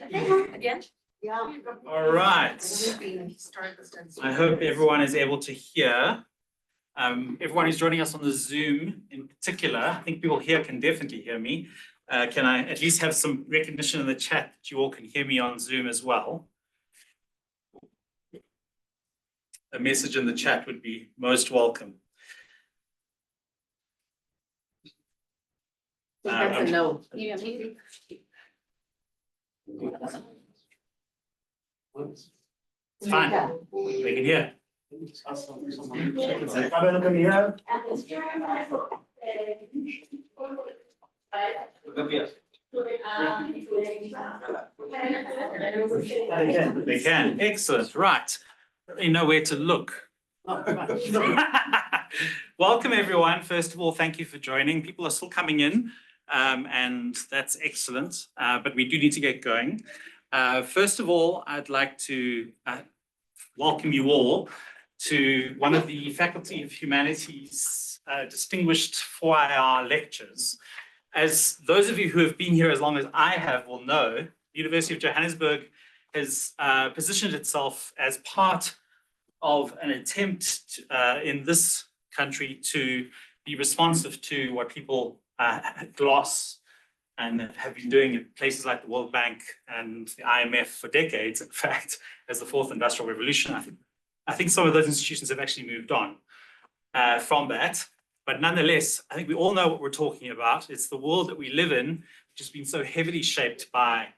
Again? Yeah. All right. I hope everyone is able to hear. Everyone who's joining us on the Zoom in particular, I think people here can definitely hear me. Can I at least have some recognition in the chat that you all can hear me on Zoom as well? A message in the chat would be most welcome. That's a no. Yeah, maybe. It's fine. They can hear. They can. Excellent. Right. You know where to look. Welcome, everyone. First of all, thank you for joining. People are still coming in, and that's excellent. But we do need to get going. First of all, I'd like to welcome you all to one of the Faculty of Humanities distinguished 4IR lectures. As those of you who have been here as long as I have will know, the University of Johannesburg has positioned itself as part of an attempt in this country to be responsive to what people gloss and have been doing at places like the World Bank and the IMF for decades, in fact, as the fourth industrial revolution. I think some of those institutions have actually moved on from that. But nonetheless, I think we all know what we're talking about. It's the world that we live in, which has been so heavily shaped by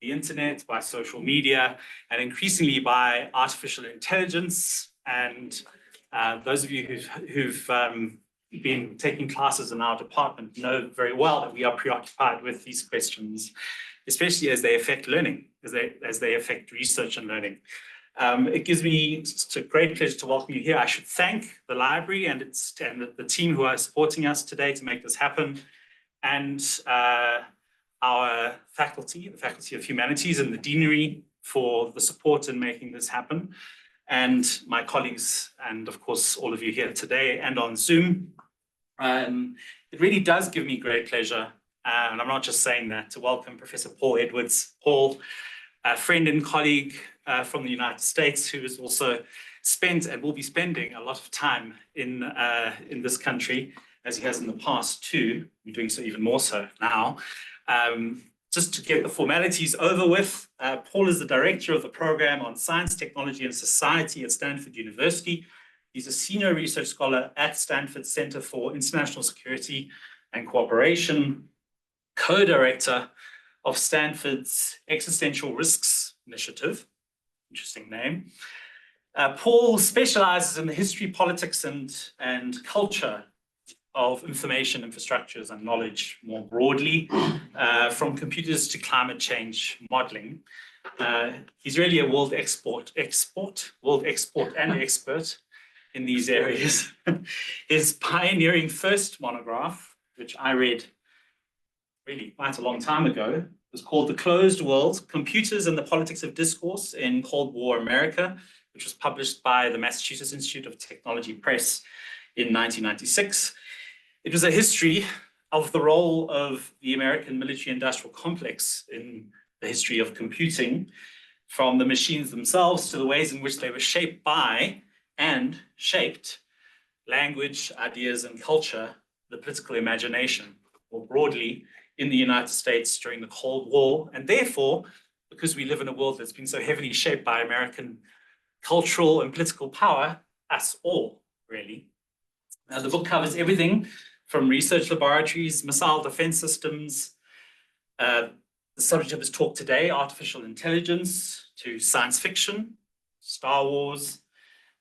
the internet, by social media, and increasingly by artificial intelligence. And those of you who've been taking classes in our department know very well that we are preoccupied with these questions, especially as they affect learning, as they affect research and learning. It gives me a great pleasure to welcome you here. I should thank the library and the team who are supporting us today to make this happen, and our faculty, the Faculty of Humanities and the Deanery for the support in making this happen, and my colleagues, and of course, all of you here today and on Zoom. It really does give me great pleasure, and I'm not just saying that, to welcome Professor Paul Edwards. Paul, a friend and colleague from the United States, who has also spent and will be spending a lot of time in this country, as he has in the past too. We're doing so even more so now. Just to get the formalities over with, Paul is the director of the program on Science, Technology and Society at Stanford University. He's a senior research scholar at Stanford Center for International Security and Cooperation, co-director of Stanford's Existential Risks Initiative. Interesting name. Paul specializes in the history, politics, and culture of information infrastructures and knowledge more broadly, from computers to climate change modeling. He's really a world expert and expert in these areas. His pioneering first monograph, which I read really quite a long time ago, was called The Closed World: Computers and the Politics of Discourse in Cold War America, which was published by the Massachusetts Institute of Technology Press in 1996. It was a history of the role of the American military-industrial complex in the history of computing, from the machines themselves to the ways in which they were shaped by and shaped language, ideas, and culture, the political imagination, more broadly, in the United States during the Cold War. And therefore, because we live in a world that's been so heavily shaped by American cultural and political power, us all, really. The book covers everything from research laboratories, missile defense systems, the subject of his talk today, artificial intelligence, to science fiction, Star Wars,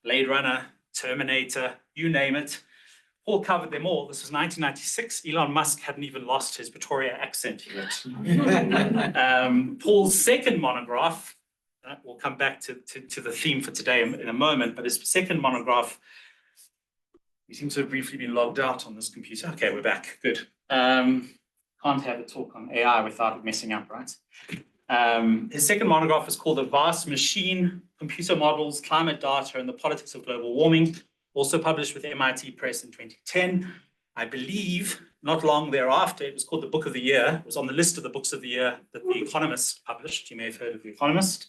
Blade Runner, Terminator, you name it. Paul covered them all. This was 1996. Elon Musk hadn't even lost his Pretoria accent yet. Paul's second monograph, we'll come back to the theme for today in a moment, but his second monograph, he seems to have briefly been logged out on this computer. Okay, we're back, good. Can't have a talk on AI without it messing up, right? His second monograph is called The Vast Machine: Computer Models, Climate Data, and the Politics of Global Warming, also published with MIT Press in 2010. I believe not long thereafter, it was called the Book of the Year. It was on the list of the books of the year that The Economist published. You may have heard of The Economist.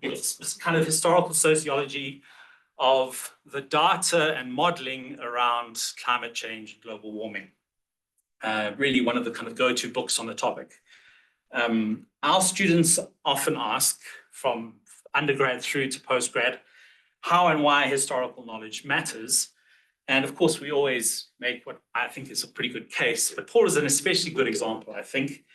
It's this kind of historical sociology of the data and modeling around climate change and global warming. Really one of the kind of go-to books on the topic. Our students often ask, from undergrad through to postgrad, how and why historical knowledge matters. And of course, we always make what I think is a pretty good case, but Paul is an especially good example, I think.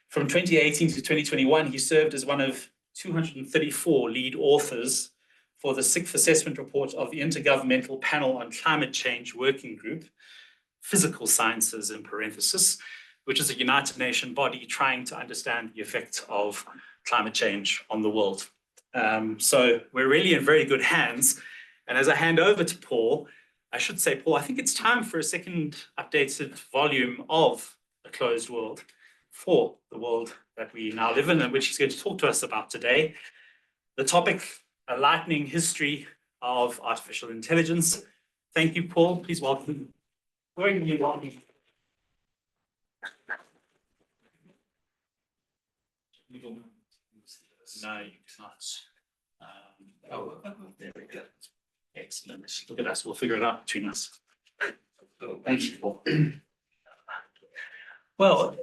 From 2018 to 2021, he served as one of 234 lead authors for the sixth assessment report of the Intergovernmental Panel on Climate Change Working Group, Physical Sciences in parenthesis, which is a United Nations body trying to understand the effects of climate change on the world. So we're really in very good hands. And as I hand over to Paul, I should say, Paul, I think it's time for a second updated volume of A Closed World for the world that we now live in, and which he's going to talk to us about today. The topic, a lightning history of artificial intelligence. Thank you, Paul. Please welcome. Where are you welcome? No, you can't. There we go. Excellent. Look at us. We'll figure it out between us. Thank you, Paul. Well,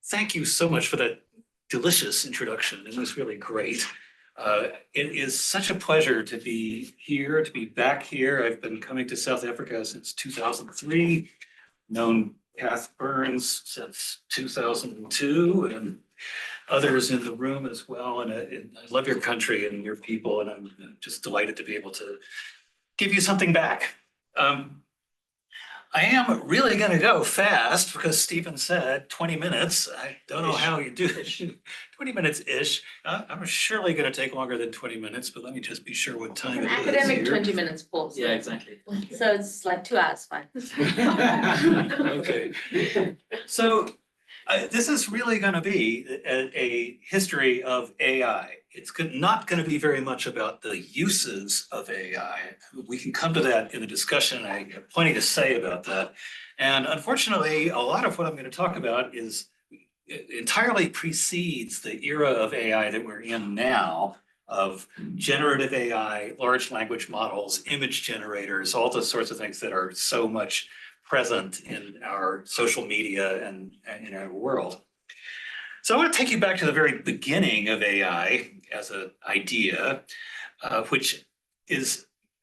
thank you so much for that delicious introduction. It was really great. It is such a pleasure to be here, to be back here. I've been coming to South Africa since 2003, known Kath Burns since 2002, and others in the room as well. And I love your country and your people, and I'm just delighted to be able to give you something back. I am really going to go fast because Stephen said 20 minutes. I don't know how you do it. 20 minutes-ish. I'm surely going to take longer than 20 minutes, but let me just be sure what time it is Academic here. 20 minutes, Paul. Yeah, exactly. So it's like 2 hours, fine. Okay. So this is really going to be a history of AI. It's not going to be very much about the uses of AI. We can come to that in the discussion. I have plenty to say about that. And unfortunately, a lot of what I'm going to talk about entirely precedes the era of AI that we're in now, of generative AI, large language models, image generators, all those sorts of things that are so much present in our social media and in our world. So I want to take you back to the very beginning of AI as an idea, which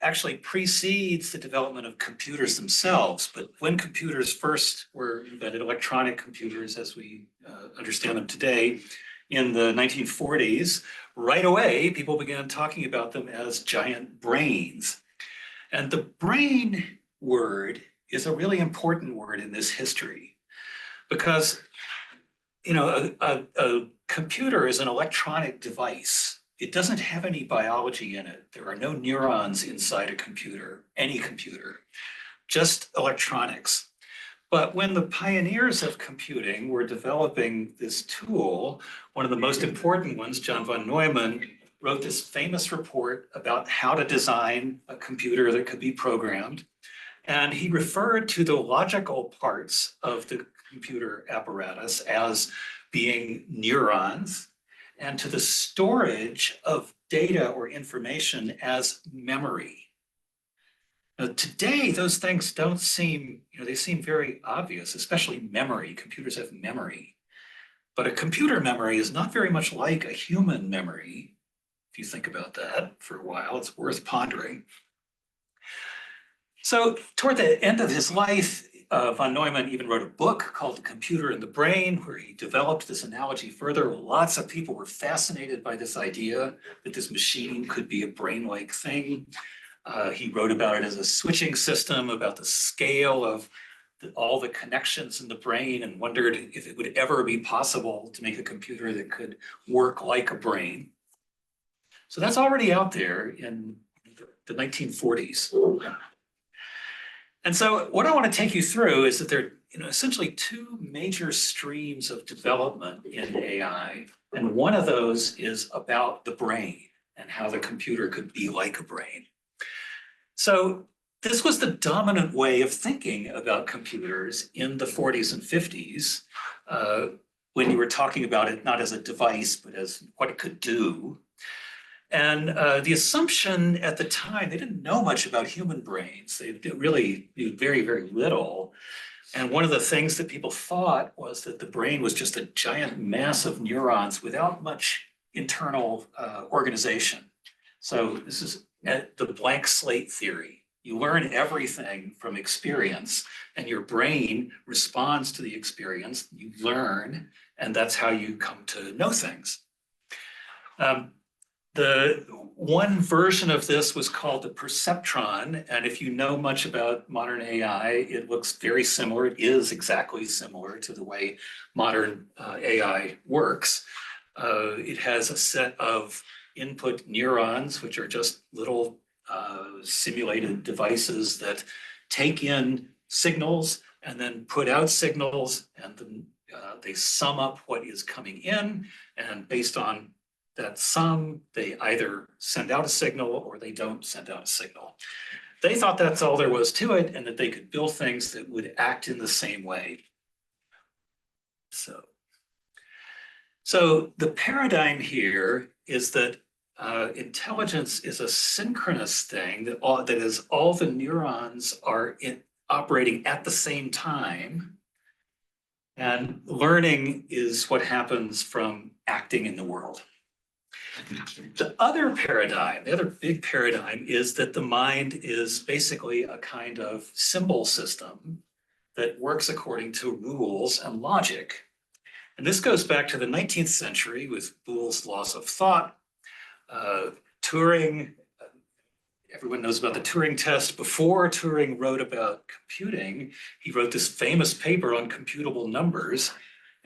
actually precedes the development of computers themselves. But when computers first were invented, electronic computers as we understand them today, in the 1940s, right away, people began talking about them as giant brains. And the brain word is a really important word in this history because, a computer is an electronic device. It doesn't have any biology in it. There are no neurons inside a computer, any computer, just electronics. But when the pioneers of computing were developing this tool, one of the most important ones, John von Neumann, wrote this famous report about how to design a computer that could be programmed. And he referred to the logical parts of the computer apparatus as being neurons, and to the storage of data or information as memory. Now, today, those things don't seem, they seem very obvious, especially memory. Computers have memory. But a computer memory is not very much like a human memory. If you think about that for a while, it's worth pondering. So toward the end of his life, von Neumann even wrote a book called The Computer and the Brain, where he developed this analogy further. Lots of people were fascinated by this idea that this machine could be a brain-like thing. He wrote about it as a switching system, about the scale of all the connections in the brain, and wondered if it would ever be possible to make a computer that could work like a brain. So that's already out there in the 1940s. And so what I want to take you through is that there are essentially two major streams of development in AI. And one of those is about the brain and how the computer could be like a brain. So this was the dominant way of thinking about computers in the 40s and 50s, when you were talking about it not as a device, but as what it could do. And the assumption at the time, they didn't know much about human brains. They really knew very, very little. And one of the things that people thought was that the brain was just a giant mass of neurons without much internal organization. So this is the blank slate theory. You learn everything from experience, and your brain responds to the experience. You learn, and that's how you come to know things. The one version of this was called the perceptron, and if you know much about modern AI, it looks very similar. It is exactly similar to the way modern AI works. It has a set of input neurons, which are just little simulated devices that take in signals and then put out signals, and then they sum up what is coming in, and based on that sum, they either send out a signal or they don't send out a signal. They thought that's all there was to it, and that they could build things that would act in the same way. So the paradigm here is that intelligence is a synchronous thing, that all the neurons are operating at the same time. And learning is what happens from acting in the world. The other paradigm, the other big paradigm, is that the mind is basically a kind of symbol system that works according to rules and logic. And this goes back to the 19th century with Boole's laws of thought. Turing, everyone knows about the Turing test. Before Turing wrote about computing, he wrote this famous paper on computable numbers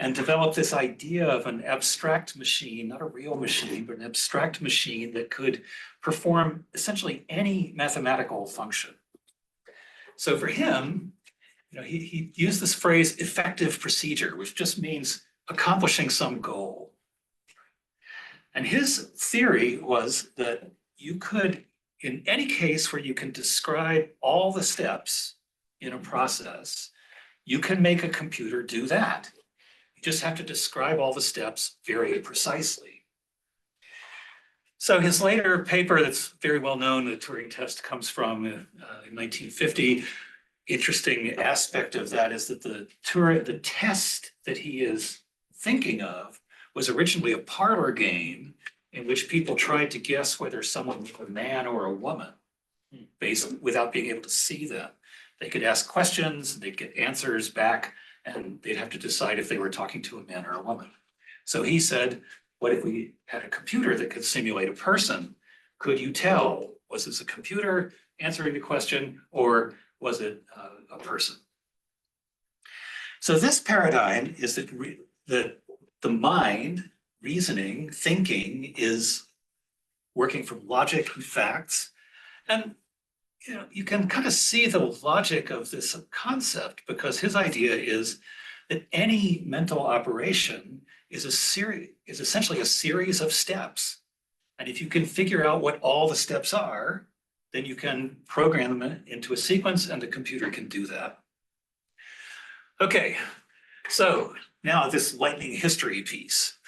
and developed this idea of an abstract machine, not a real machine, but an abstract machine that could perform essentially any mathematical function. So for him, he used this phrase effective procedure, which just means accomplishing some goal. And his theory was that you could, in any case where you can describe all the steps in a process, you can make a computer do that. You just have to describe all the steps very precisely. So his later paper that's very well known, the Turing test, comes from in 1950. Interesting aspect of that is that the test that he is thinking of was originally a parlor game in which people tried to guess whether someone was a man or a woman without being able to see them. They could ask questions, they'd get answers back, and they'd have to decide if they were talking to a man or a woman. So he said, what if we had a computer that could simulate a person? Could you tell, was this a computer answering the question, or was it a person? So this paradigm is that the mind, reasoning, thinking, is working from logic and facts. And you can kind of see the logic of this concept, because his idea is that any mental operation is essentially a series of steps. And if you can figure out what all the steps are, then you can program them into a sequence, and the computer can do that. Okay, so now this lightning history piece.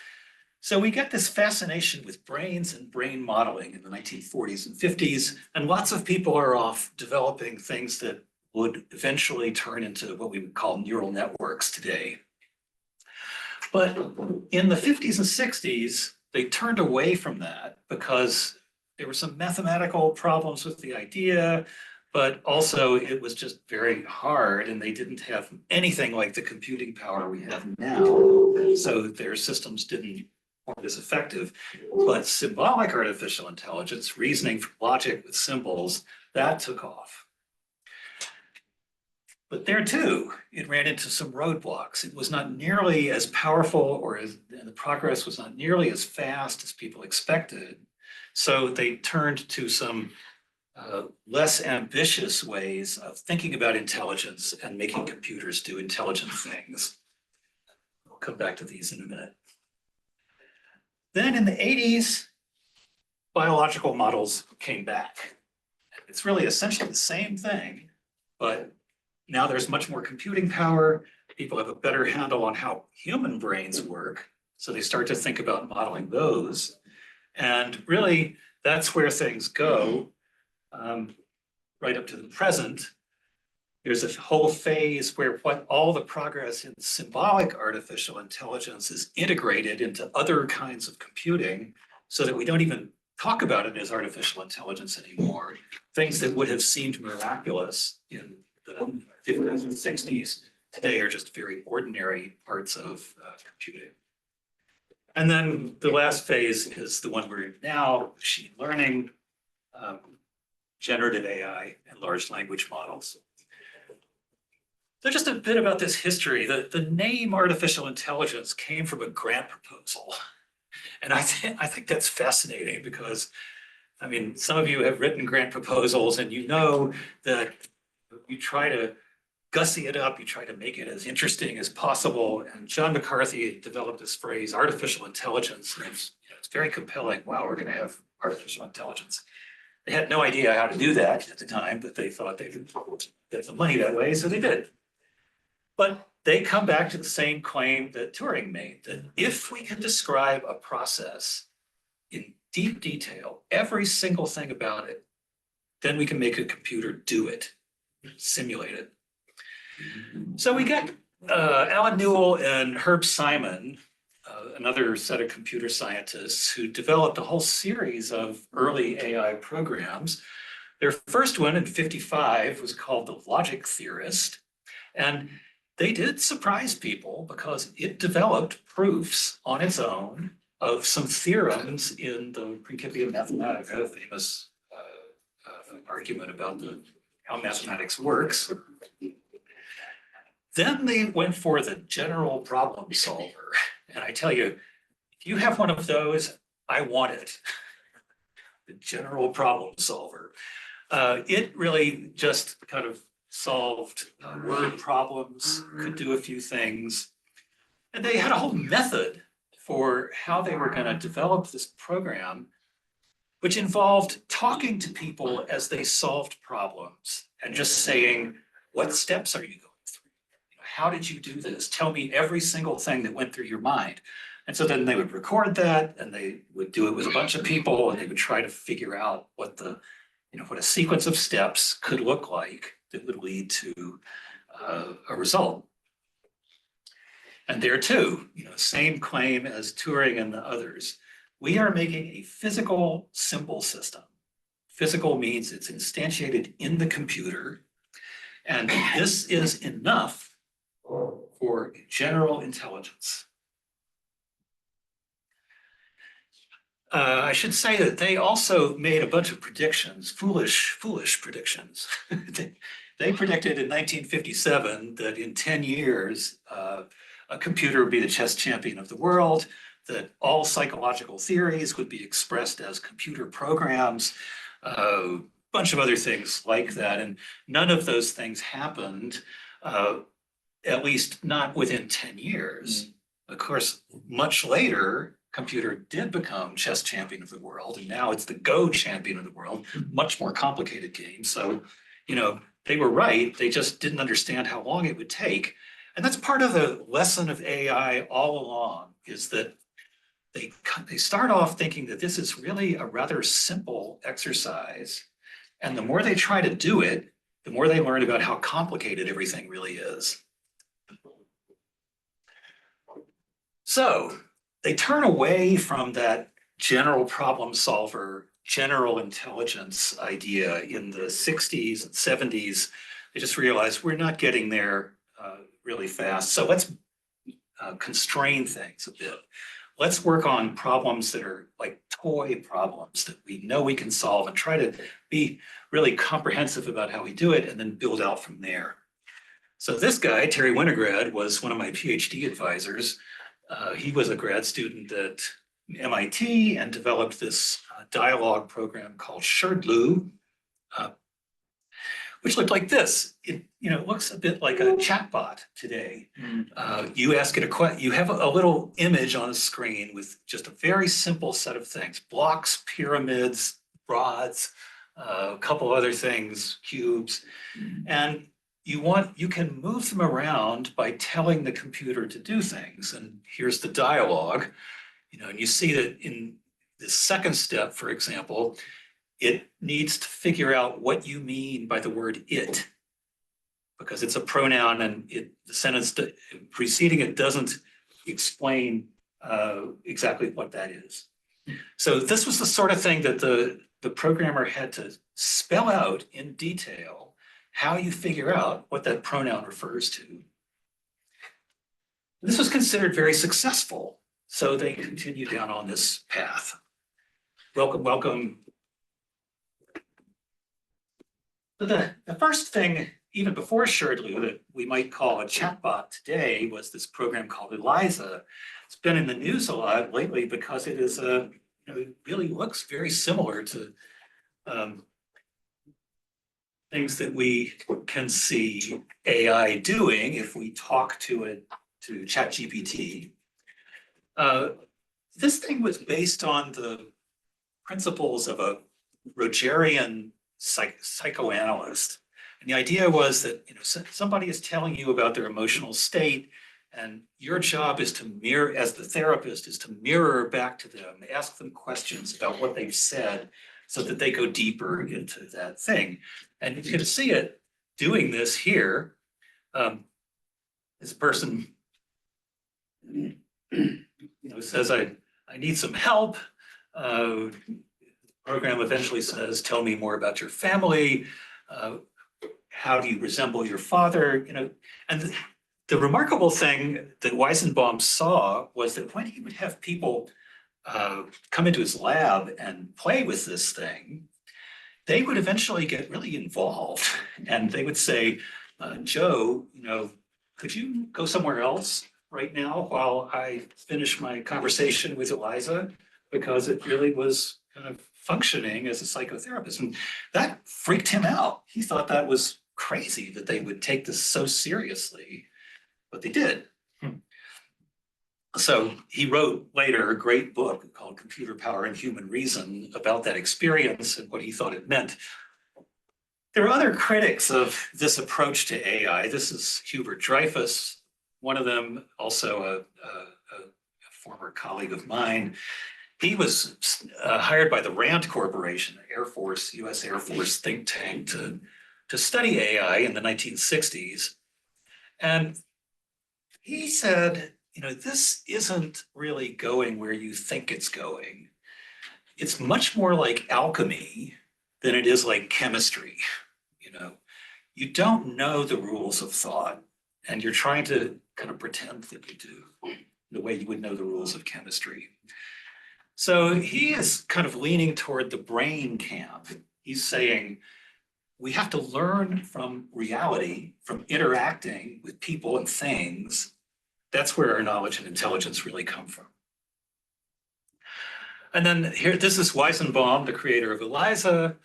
So we get this fascination with brains and brain modeling in the 1940s and 50s, and lots of people are off developing things that would eventually turn into what we would call neural networks today. But in the 50s and 60s, they turned away from that because there were some mathematical problems with the idea, but also it was just very hard, and they didn't have anything like the computing power we have now. So their systems weren't as effective. But symbolic artificial intelligence, reasoning from logic with symbols, that took off. But there too, it ran into some roadblocks. It was not nearly as powerful, and the progress was not nearly as fast as people expected. So they turned to some less ambitious ways of thinking about intelligence and making computers do intelligent things. We'll come back to these in a minute. Then in the 80s, biological models came back. It's really essentially the same thing, but now there's much more computing power. People have a better handle on how human brains work. So they start to think about modeling those. And really, that's where things go right up to the present. There's a whole phase where what all the progress in symbolic artificial intelligence is integrated into other kinds of computing so that we don't even talk about it as artificial intelligence anymore. Things that would have seemed miraculous in the 50s and 60s today are just very ordinary parts of computing. And then the last phase is the one we're in now, machine learning, generative AI, and large language models. So just a bit about this history. The name artificial intelligence came from a grant proposal. And I think that's fascinating because, I mean, some of you have written grant proposals and you know that you try to gussy it up, you try to make it as interesting as possible. And John McCarthy developed this phrase, artificial intelligence. And it's very compelling. Wow, we're going to have artificial intelligence. They had no idea how to do that at the time, but they thought they could get some money that way, so they did. But they come back to the same claim that Turing made, that if we can describe a process in deep detail, every single thing about it, then we can make a computer do it, simulate it. So we got Alan Newell and Herb Simon, another set of computer scientists who developed a whole series of early AI programs. Their first one in '55 was called the Logic Theorist. And they did surprise people because it developed proofs on its own of some theorems in the Principia Mathematica, a famous argument about how mathematics works. Then they went for the general problem solver. And I tell you, if you have one of those, I want it. The general problem solver. It really just kind of solved word problems, could do a few things. And they had a whole method for how they were going to develop this program, which involved talking to people as they solved problems and just saying, what steps are you going through? How did you do this? Tell me every single thing that went through your mind. And so then they would record that and they would do it with a bunch of people and they would try to figure out what what a sequence of steps could look like that would lead to a result. And there too, same claim as Turing and the others. We are making a physical symbol system. Physical means it's instantiated in the computer. And this is enough for general intelligence. I should say that they also made a bunch of predictions, foolish predictions. They predicted in 1957 that in 10 years, a computer would be the chess champion of the world, that all psychological theories would be expressed as computer programs, a bunch of other things like that. And none of those things happened, at least not within 10 years. Of course, much later, computer did become chess champion of the world, and now it's the Go champion of the world, much more complicated game. So, they were right. They just didn't understand how long it would take. And that's part of the lesson of AI all along, is that they start off thinking that this is really a rather simple exercise. And the more they try to do it, the more they learn about how complicated everything really is. So they turn away from that general problem solver, general intelligence idea in the 60s and 70s. They just realized we're not getting there really fast. So let's constrain things a bit. Let's work on problems that are like toy problems that we know we can solve and try to be really comprehensive about how we do it and then build out from there. So this guy, Terry Winograd, was one of my PhD advisors. He was a grad student at MIT and developed this dialogue program called Sherdlu, which looked like this. It looks a bit like a chatbot today. You ask it a question, you have a little image on a screen with just a very simple set of things: blocks, pyramids, rods, a couple other things, cubes, and you can move them around by telling the computer to do things. And here's the dialogue, and you see that in the second step, for example, it needs to figure out what you mean by the word it, because it's a pronoun and the sentence preceding it doesn't explain exactly what that is. So this was the sort of thing that the programmer had to spell out in detail how you figure out what that pronoun refers to. This was considered very successful, so they continue down on this path. Welcome, welcome. The first thing, even before Sherdlu, that we might call a chatbot today was this program called ELIZA. It's been in the news a lot lately because it is it really looks very similar to things that we can see AI doing if we talk to it, to ChatGPT. This thing was based on the principles of a Rogerian psychoanalyst. And the idea was that somebody is telling you about their emotional state, and your job is to mirror, as the therapist, is to mirror back to them, ask them questions about what they've said so that they go deeper into that thing. And you can see it doing this here. This person says, I need some help. Program eventually says, tell me more about your family. How do you resemble your father? And the remarkable thing that Weizenbaum saw was that when he would have people come into his lab and play with this thing, they would eventually get really involved. And they would say, Joe, could you go somewhere else right now while I finish my conversation with Eliza? Because it really was kind of functioning as a psychotherapist. And that freaked him out. He thought that was crazy that they would take this so seriously, but they did. So he wrote later a great book called Computer Power and Human Reason about that experience and what he thought it meant. There are other critics of this approach to AI. This is Hubert Dreyfus, one of them, also a former colleague of mine. He was hired by the RAND Corporation, Air Force, US Air Force think tank, to study AI in the 1960s. And he said, this isn't really going where you think it's going. It's much more like alchemy than it is like chemistry. You don't know the rules of thought, and you're trying to kind of pretend that you do, the way you would know the rules of chemistry. So he is kind of leaning toward the brain camp. He's saying, we have to learn from reality, from interacting with people and things. That's where our knowledge and intelligence really come from. And then here, this is Weizenbaum, the creator of ELIZA.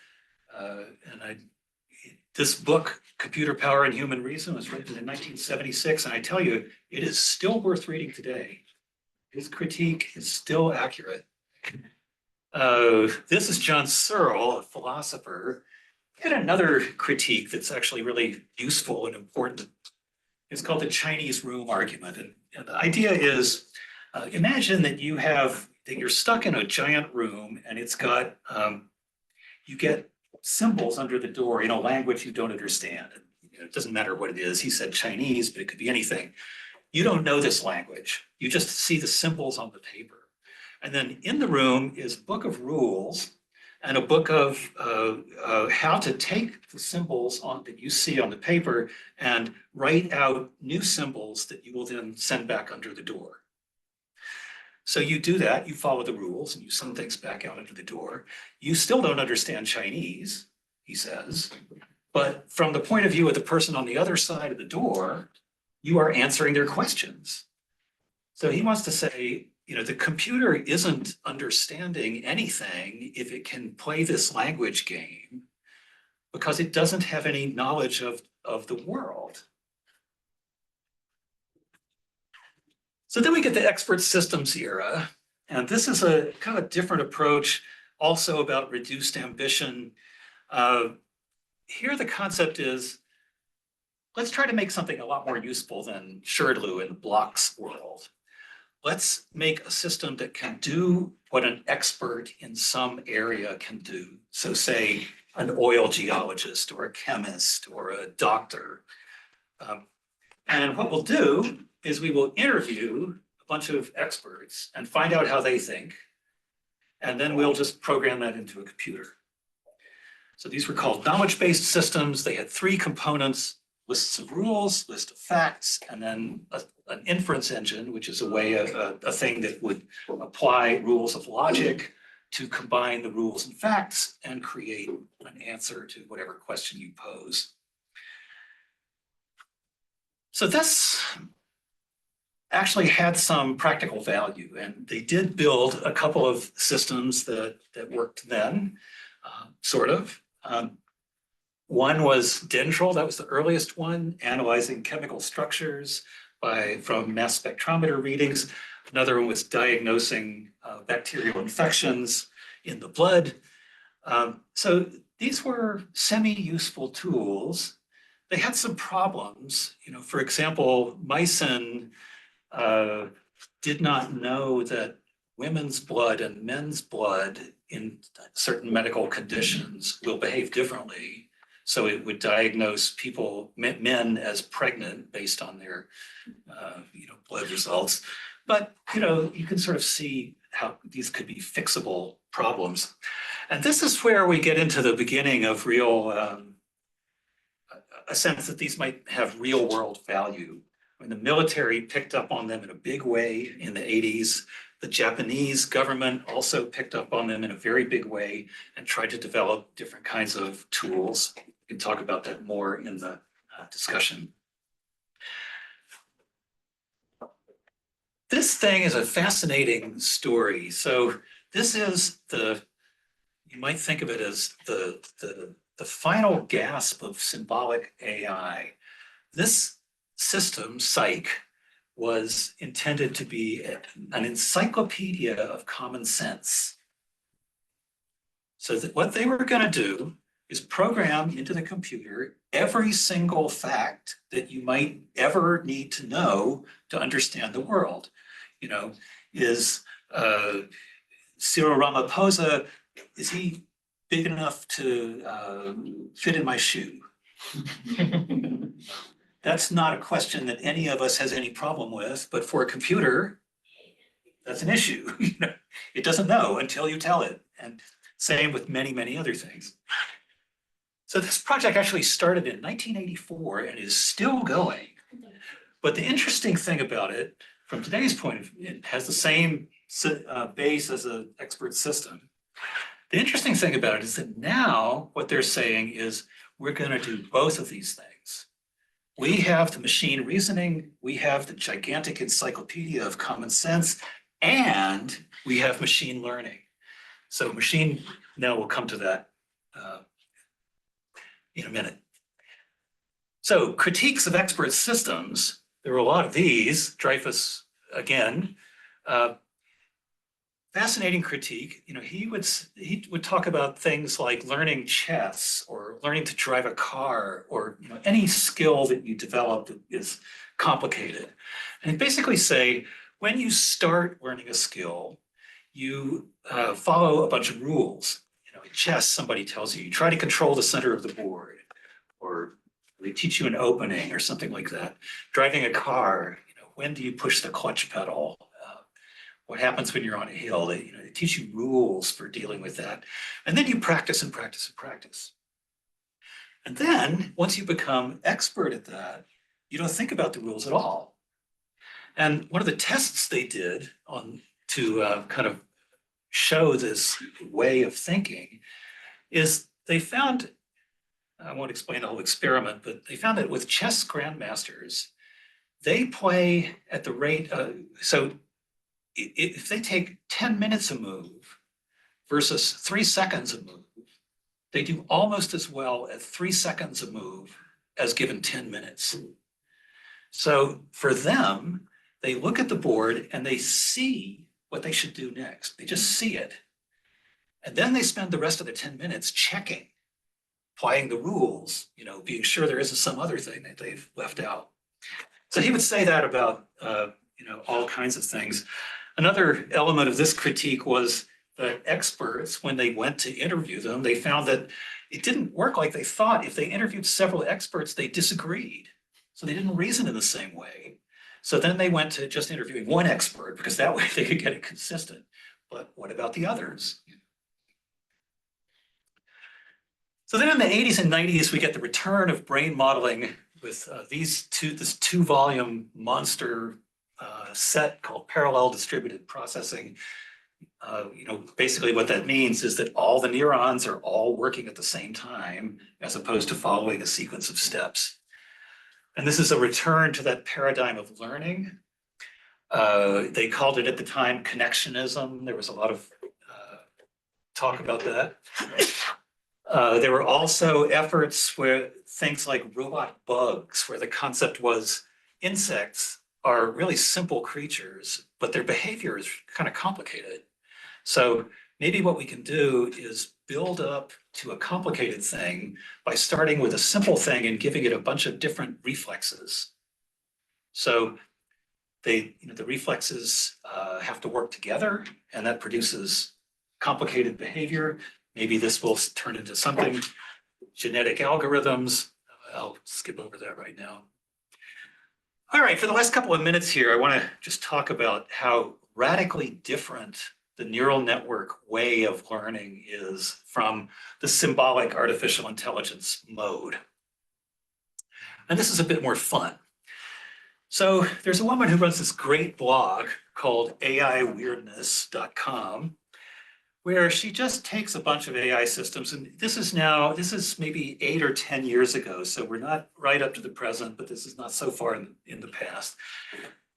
This book, Computer Power and Human Reason, was written in 1976. And I tell you, it is still worth reading today. His critique is still accurate. This is John Searle, a philosopher. He had another critique that's actually really useful and important. It's called the Chinese room argument. And the idea is, imagine that you're stuck in a giant room and it's got, you get symbols under the door in a language you don't understand. It doesn't matter what it is. He said Chinese, but it could be anything. You don't know this language. You just see the symbols on the paper. And then in the room is a book of rules and a book of how to take the symbols that you see on the paper and write out new symbols that you will then send back under the door. So you do that, you follow the rules and you send things back out under the door. You still don't understand Chinese, he says, but from the point of view of the person on the other side of the door, you are answering their questions. So he wants to say, the computer isn't understanding anything if it can play this language game because it doesn't have any knowledge of the world. So then we get the expert systems era, and this is a kind of different approach, also about reduced ambition. Here the concept is, let's try to make something a lot more useful than Shardlu in the blocks world. Let's make a system that can do what an expert in some area can do. So say an oil geologist or a chemist or a doctor. And what we'll do is we will interview a bunch of experts and find out how they think. And then we'll just program that into a computer. So these were called knowledge-based systems. They had three components: lists of rules, list of facts, and then an inference engine, which is a thing that would apply rules of logic to combine the rules and facts and create an answer to whatever question you pose. So this actually had some practical value, and they did build a couple of systems that worked then, sort of. One was Dendril, that was the earliest one, analyzing chemical structures from mass spectrometer readings. Another one was diagnosing bacterial infections in the blood. So these were semi-useful tools. They had some problems. For example, Meissen did not know that women's blood and men's blood in certain medical conditions will behave differently. So it would diagnose men as pregnant based on their, blood results. But, you can sort of see how these could be fixable problems. And this is where we get into the beginning of real, a sense that these might have real world value. When the military picked up on them in a big way in the 80s, the Japanese government also picked up on them in a very big way and tried to develop different kinds of tools. We can talk about that more in the discussion. This thing is a fascinating story. So this is you might think of it as the final gasp of symbolic AI. This system, Psych, was intended to be an encyclopedia of common sense. So that what they were going to do is program into the computer every single fact that you might ever need to know to understand the world. Is Cyril Ramaphosa, is he big enough to fit in my shoe? That's not a question that any of us has any problem with, but for a computer, that's an issue. It doesn't know until you tell it. And same with many, many other things. So this project actually started in 1984 and is still going. But the interesting thing about it, from today's point of view, it has the same base as an expert system. The interesting thing about it is that now what they're saying is we're going to do both of these things. We have the machine reasoning, we have the gigantic encyclopedia of common sense, and we have machine learning. So now we'll come to that in a minute. So critiques of expert systems, there were a lot of these. Dreyfus, again, fascinating critique. He would talk about things like learning chess or learning to drive a car, or any skill that you develop that is complicated. And he'd basically say, when you start learning a skill, you follow a bunch of rules. In chess, somebody tells you try to control the center of the board, or they teach you an opening or something like that. Driving a car, when do you push the clutch pedal? What happens when you're on a hill? They teach you rules for dealing with that. And then you practice and practice and practice. And then once you become expert at that, you don't think about the rules at all. And one of the tests they did to kind of show this way of thinking is they found, I won't explain the whole experiment, but they found that with chess grandmasters, they play at the rate, so if they take 10 minutes a move versus 3 seconds a move, they do almost as well at 3 seconds a move as given 10 minutes. So for them, they look at the board and they see what they should do next. They just see it. And then they spend the rest of the 10 minutes checking applying the rules, being sure there isn't some other thing that they've left out. So he would say that about, all kinds of things. Another element of this critique was that experts, when they went to interview them, they found that it didn't work like they thought. If they interviewed several experts, they disagreed. So they didn't reason in the same way. So then they went to just interviewing one expert because that way they could get it consistent. But what about the others? So then in the 80s and 90s, we get the return of brain modeling with this 2-volume monster set called parallel distributed processing. Basically what that means is that all the neurons are all working at the same time, as opposed to following a sequence of steps. And this is a return to that paradigm of learning. They called it at the time connectionism. There was a lot of talk about that. There were also efforts where things like robot bugs, where the concept was insects are really simple creatures, but their behavior is kind of complicated. So maybe what we can do is build up to a complicated thing by starting with a simple thing and giving it a bunch of different reflexes. So the reflexes have to work together, and that produces complicated behavior. Maybe this will turn into something, genetic algorithms. I'll skip over that right now. All right, for the last couple of minutes here, I want to just talk about how radically different the neural network way of learning is from the symbolic artificial intelligence mode. And this is a bit more fun. So there's a woman who runs this great blog called AIweirdness.com, where she just takes a bunch of AI systems, and this is maybe 8 or 10 years ago, so we're not right up to the present, but this is not so far in the past.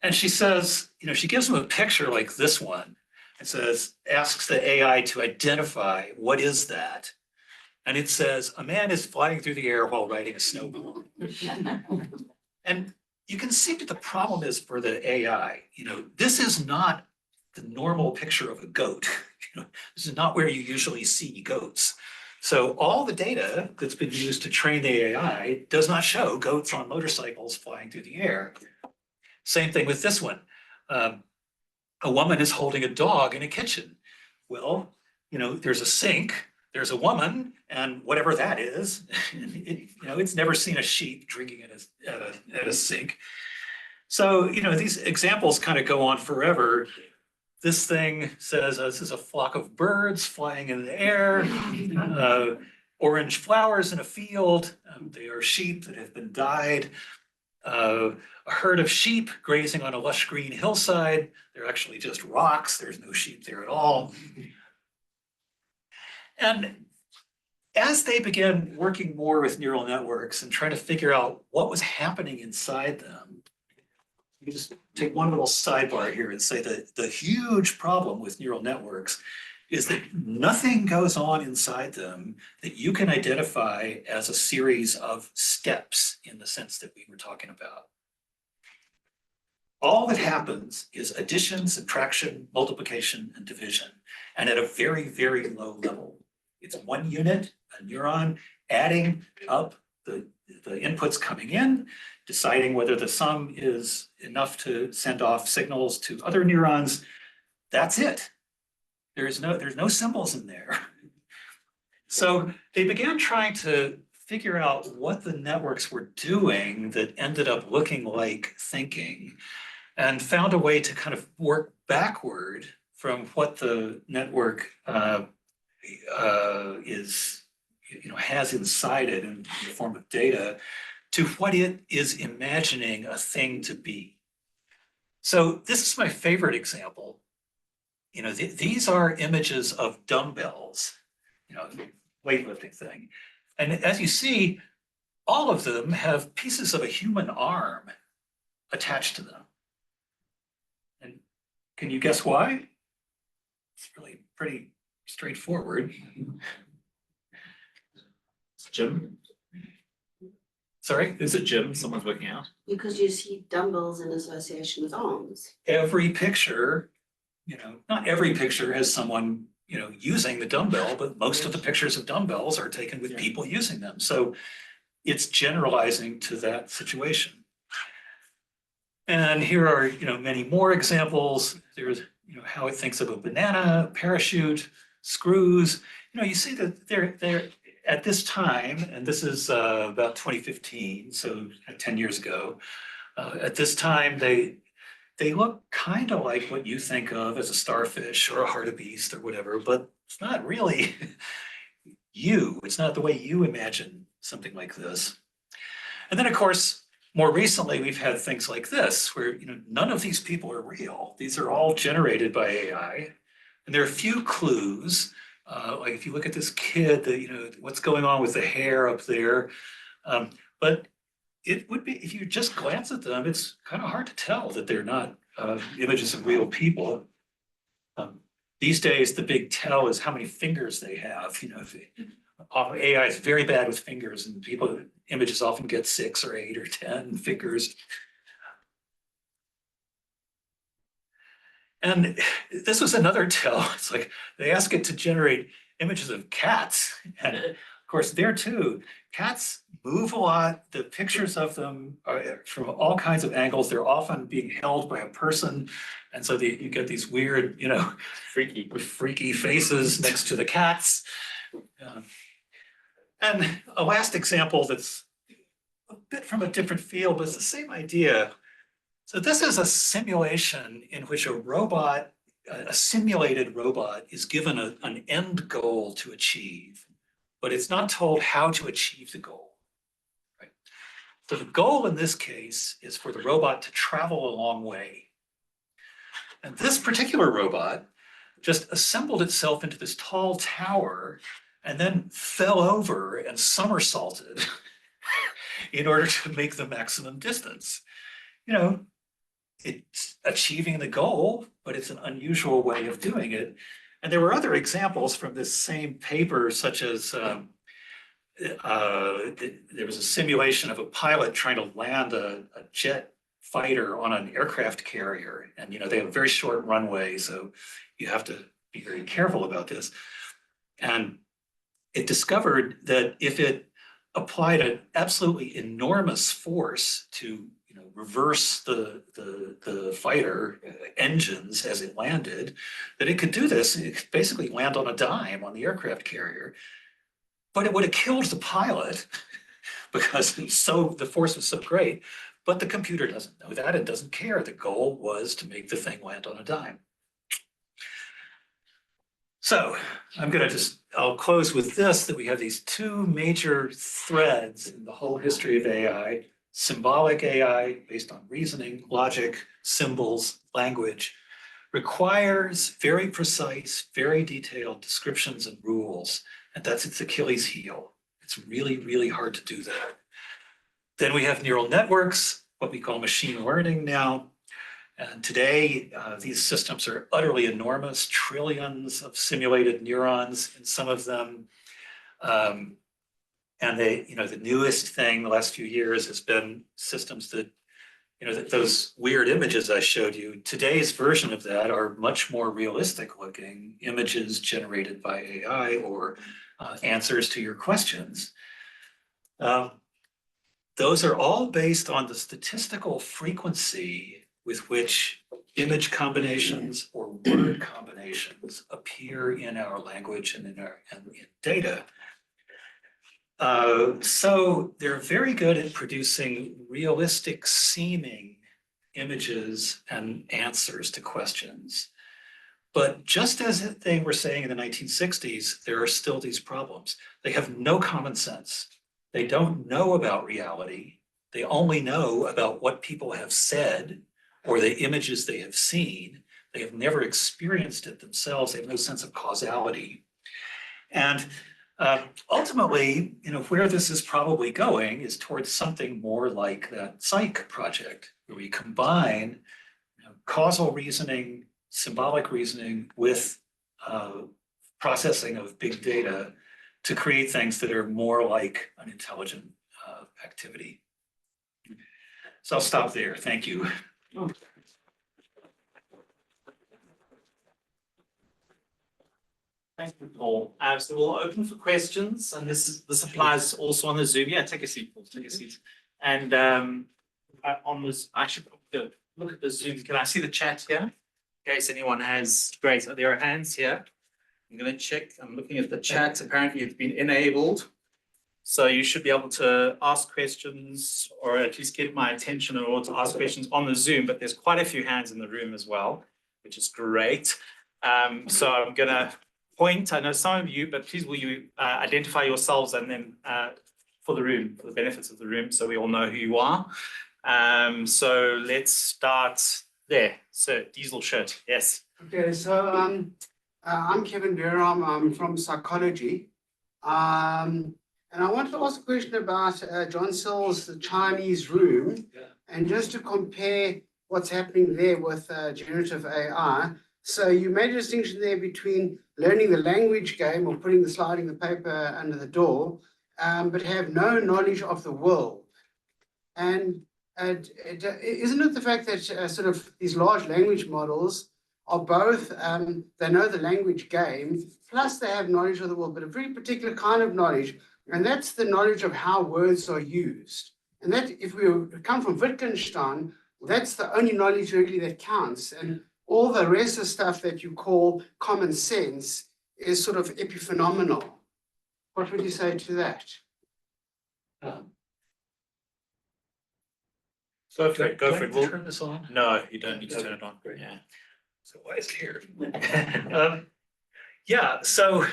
And she says, she gives them a picture like this one, and asks the AI to identify what is that. And it says, a man is flying through the air while riding a snowball. And you can see what the problem is for the AI. This is not the normal picture of a goat. This is not where you usually see goats. So all the data that's been used to train the AI does not show goats on motorcycles flying through the air. Same thing with this one. A woman is holding a dog in a kitchen. Well, there's a sink, there's a woman, and whatever that is, it's never seen a sheep drinking at a sink. So, these examples kind of go on forever. This thing says this is a flock of birds flying in the air, orange flowers in a field. They are sheep that have been dyed. A herd of sheep grazing on a lush green hillside. They're actually just rocks. There's no sheep there at all. And as they began working more with neural networks and trying to figure out what was happening inside them, you just take one little sidebar here and say that the huge problem with neural networks is that nothing goes on inside them that you can identify as a series of steps in the sense that we were talking about. All that happens is addition, subtraction, multiplication, and division, and at a very, very low level. It's one unit, a neuron, adding up the inputs coming in, deciding whether the sum is enough to send off signals to other neurons. That's it. There's no symbols in there. So they began trying to figure out what the networks were doing that ended up looking like thinking, and found a way to kind of work backward from what the network has inside it in the form of data to what it is imagining a thing to be. So this is my favorite example. These are images of dumbbells, weightlifting thing. And as you see, all of them have pieces of a human arm attached to them. And can you guess why? It's really pretty straightforward. Gym? Sorry? Is it gym someone's working out? Because you see dumbbells in association with arms. Every picture, not every picture has someone using the dumbbell, but most of the pictures of dumbbells are taken with people using them. So it's generalizing to that situation. And here are, many more examples. There's, how it thinks of a banana, parachute, screws. You see that they're at this time, and this is about 2015, so 10 years ago. At this time, they look kind of like what you think of as a starfish or a hartebeest or whatever, but it's not really you. It's not the way you imagine something like this. And then, of course, more recently, we've had things like this, where none of these people are real. These are all generated by AI, and there are a few clues. Like if you look at this kid, what's going on with the hair up there. But it would be, if you just glance at them, it's kind of hard to tell that they're not images of real people. These days, the big tell is how many fingers they have. AI is very bad with fingers, and images often get 6 or 8 or 10 fingers. And this was another tell. It's like they ask it to generate images of cats. And of course, there too, cats move a lot. The pictures of them are from all kinds of angles. They're often being held by a person. And so you get these weird, freaky faces next to the cats. And a last example that's a bit from a different field, but it's the same idea. So this is a simulation in which a simulated robot is given an end goal to achieve, but it's not told how to achieve the goal. Right? So the goal in this case is for the robot to travel a long way. And this particular robot just assembled itself into this tall tower and then fell over and somersaulted in order to make the maximum distance. It's achieving the goal, but it's an unusual way of doing it. And there were other examples from this same paper, such as there was a simulation of a pilot trying to land a jet fighter on an aircraft carrier. And they have a very short runway, so you have to be very careful about this. And it discovered that if it applied an absolutely enormous force to reverse the fighter engines as it landed, that it could do this. It could basically land on a dime on the aircraft carrier, but it would have killed the pilot because the force was so great. But the computer doesn't know that. It doesn't care. The goal was to make the thing land on a dime. So I'll close with this, that we have these two major threads in the whole history of AI. Symbolic AI, based on reasoning, logic, symbols, language, requires very precise, very detailed descriptions and rules. And that's its Achilles heel. It's really, really hard to do that. Then we have neural networks, what we call machine learning now. And today, these systems are utterly enormous, trillions of simulated neurons in some of them. And the newest thing the last few years has been systems that, those weird images I showed you, today's version of that are much more realistic looking images generated by AI or answers to your questions. Those are all based on the statistical frequency with which image combinations or word combinations appear in our language and in data. So they're very good at producing realistic seeming images and answers to questions. But just as they were saying in the 1960s, there are still these problems. They have no common sense. They don't know about reality. They only know about what people have said or the images they have seen. They have never experienced it themselves. They have no sense of causality. And ultimately, where this is probably going is towards something more like that Psych project, where we combine causal reasoning, symbolic reasoning with processing of big data to create things that are more like an intelligent activity. So I'll stop there. Thank you. Thank you, Paul. So we'll open for questions, and this applies also on the Zoom. Yeah, take a seat, Paul. Take a seat. And on this, I should look at the Zoom. Can I see the chat here? In case anyone has, great. There are hands here. I'm going to check. I'm looking at the chat. Apparently, it's been enabled. So you should be able to ask questions or at least get my attention in order to ask questions on the Zoom. But there's quite a few hands in the room as well, which is great. So I'm going to point. I know some of you, but please will you identify yourselves and then for the room, for the benefits of the room, so we all know who you are. So let's start there. So Diesel shirt, yes. Okay, so I'm Kevin Beram. I'm from psychology. And I wanted to ask a question about John Searle's The Chinese Room, and just to compare what's happening there with generative AI. So you made a distinction there between learning the language game or putting the sliding the paper under the door, but have no knowledge of the world. And isn't it the fact that sort of these large language models are both, they know the language game, plus they have knowledge of the world, but a very particular kind of knowledge, and that's the knowledge of how words are used. And that, if we come from Wittgenstein, that's the only knowledge really that counts. And all the rest of the stuff that you call common sense is sort of epiphenomenal. What would you say to that? Go for it. Go for it. We'll turn this on? No, you don't need to turn it on. Great. Yeah. So why is it here? Yeah, so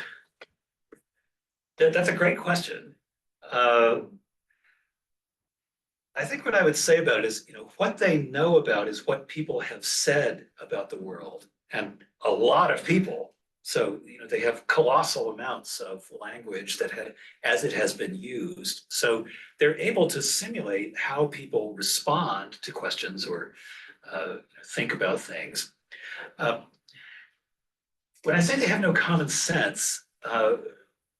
that's a great question. I think what I would say about it is, what they know about is what people have said about the world, and a lot of people. So, they have colossal amounts of language as it has been used. So they're able to simulate how people respond to questions or think about things. When I say they have no common sense,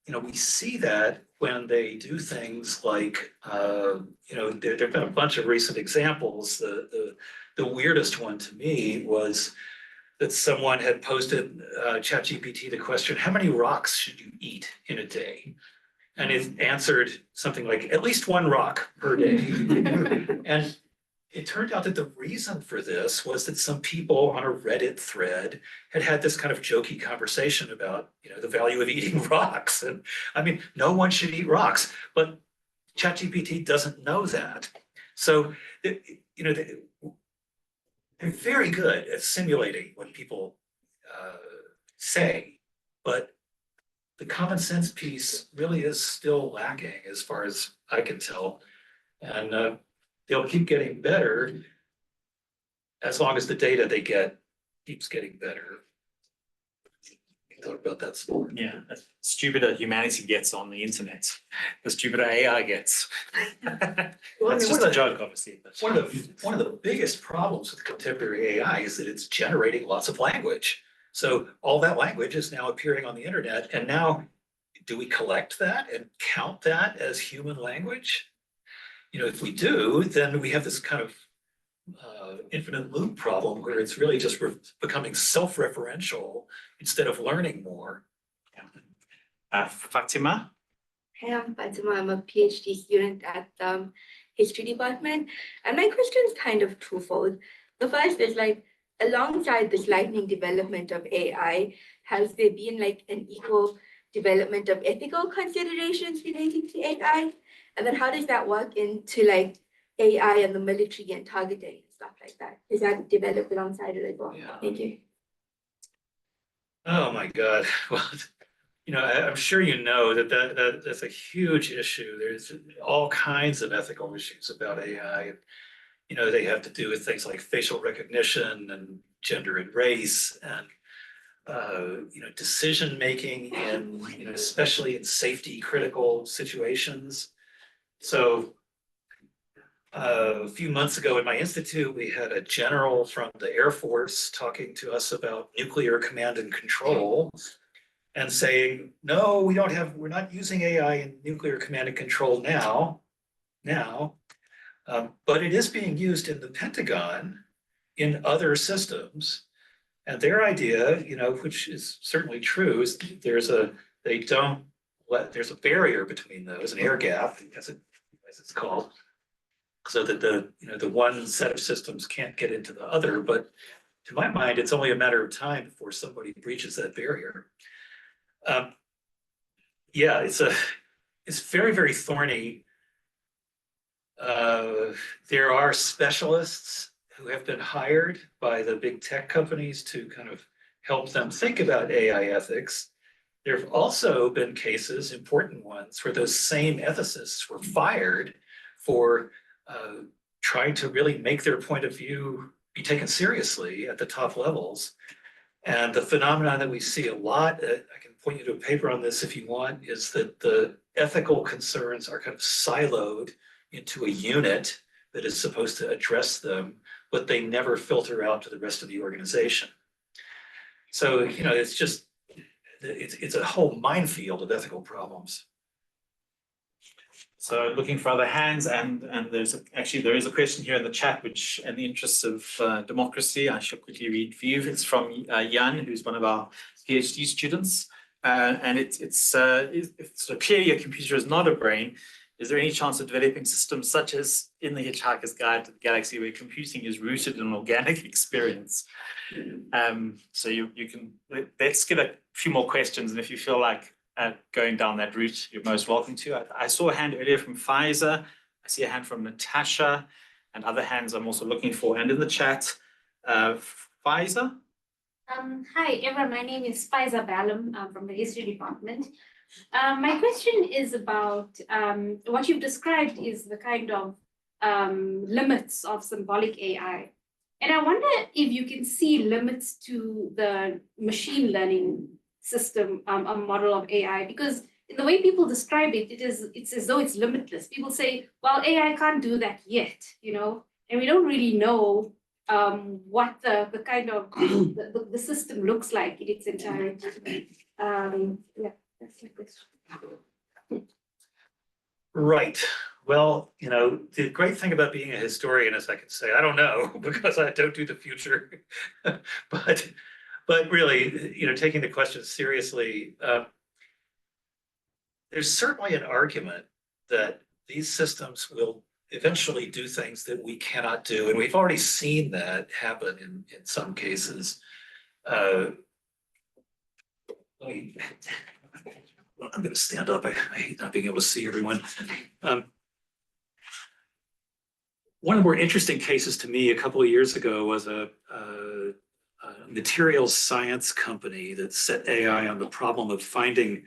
we see that when they do things like, there've been a bunch of recent examples. The weirdest one to me was that someone had posted ChatGPT the question, how many rocks should you eat in a day? And it answered something like, at least one rock per day. And it turned out that the reason for this was that some people on a Reddit thread had this kind of jokey conversation about, the value of eating rocks. And I mean, no one should eat rocks, but ChatGPT doesn't know that. So, they're very good at simulating what people say, but the common sense piece really is still lacking as far as I can tell. And they'll keep getting better as long as the data they get keeps getting better. You can talk about that some more. Yeah, the stupider humanity gets on the internet, the stupider AI gets. That's just a joke, obviously. But One of the biggest problems with contemporary AI is that it's generating lots of language. So all that language is now appearing on the internet, and now do we collect that and count that as human language? If we do, then we have this kind of infinite loop problem where it's really just becoming self-referential instead of learning more. Fatima? Hi, I'm Fatima. I'm a PhD student at the history department. And my question is kind of twofold. The first is alongside this lightning development of AI, has there been an equal development of ethical considerations relating to AI? And then how does that work into AI and the military and targeting and stuff like that? Is that developed alongside it as well? Yeah. Thank you. Oh my God. Well, I'm sure that's a huge issue. There's all kinds of ethical issues about AI. They have to do with things like facial recognition and gender and race and decision making in especially in safety critical situations. So a few months ago in my institute, we had a general from the Air Force talking to us about nuclear command and control and saying, no, we're not using AI in nuclear command and control now, but it is being used in the Pentagon in other systems. And their idea, which is certainly true, is there's a barrier between those, an air gap, as it's called, so that the one set of systems can't get into the other. But to my mind, it's only a matter of time before somebody breaches that barrier. Yeah, it's very, very thorny. There are specialists who have been hired by the big tech companies to kind of help them think about AI ethics. There have also been cases, important ones, where those same ethicists were fired for trying to really make their point of view be taken seriously at the top levels. And the phenomenon that we see a lot, I can point you to a paper on this if you want, is that the ethical concerns are kind of siloed into a unit that is supposed to address them, but they never filter out to the rest of the organization. So, it's a whole minefield of ethical problems. So looking for other hands, and there is a question here in the chat, which, in the interests of democracy, I shall quickly read for you. It's from Jan, who's one of our PhD students, and it's so clearly a computer is not a brain. Is there any chance of developing systems such as in the Hitchhiker's Guide to the Galaxy, where computing is rooted in an organic experience? So you can, let's get a few more questions, and if you feel like going down that route, you're most welcome to. I saw a hand earlier from Pfizer. I see a hand from Natasha, and other hands I'm also looking for. And in the chat, Pfizer. Hi, everyone. My name is Faiza Balam from the History Department. My question is about what you've described is the kind of limits of symbolic AI. And I wonder if you can see limits to the machine learning system, a model of AI, because in the way people describe it, it's as though it's limitless. People say, well, AI can't do that yet, and we don't really know what the kind of the system looks like in its entirety. Yeah, that's my question. Right. Well, the great thing about being a historian is I can say, I don't know, because I don't do the future. But really, taking the question seriously, there's certainly an argument that these systems will eventually do things that we cannot do. And we've already seen that happen in some cases. I'm going to stand up. I hate not being able to see everyone. One of the more interesting cases to me a couple of years ago was a materials science company that set AI on the problem of finding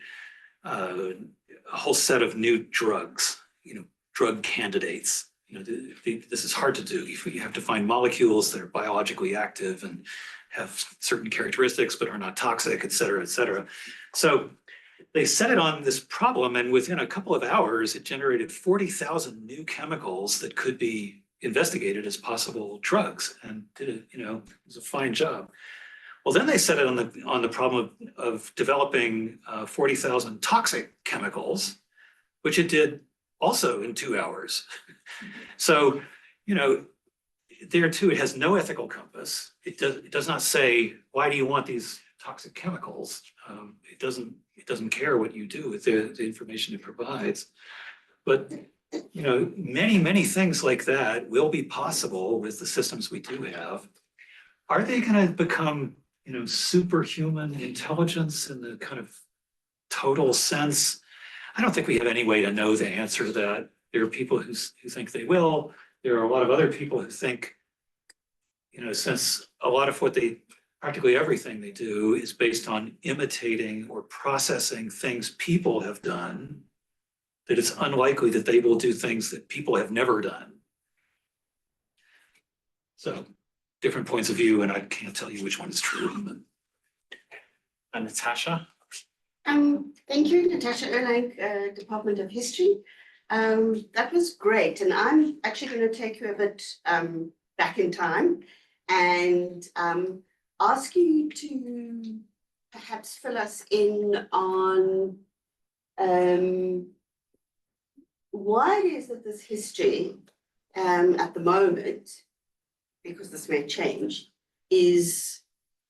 a whole set of new drugs, drug candidates. This is hard to do. You have to find molecules that are biologically active and have certain characteristics but are not toxic, et cetera, et cetera. So they set it on this problem, and within a couple of hours, it generated 40,000 new chemicals that could be investigated as possible drugs, and did it. It was a fine job. Well, then they set it on the problem of developing 40,000 toxic chemicals, which it did also in 2 hours. So, there too, it has no ethical compass. It does not say, why do you want these toxic chemicals? It doesn't care what you do with the information it provides. But many, many things like that will be possible with the systems we do have. Are they going to become, superhuman intelligence in the kind of total sense? I don't think we have any way to know the answer to that. There are people who think they will. There are a lot of other people who think, since a lot of practically everything they do is based on imitating or processing things people have done, that it's unlikely that they will do things that people have never done. So different points of view, and I can't tell you which one is true. And Natasha? Thank you, Natasha Erlang, Department of History. That was great. And I'm actually going to take you a bit back in time and ask you to perhaps fill us in on why it is that this history at the moment, because this may change, is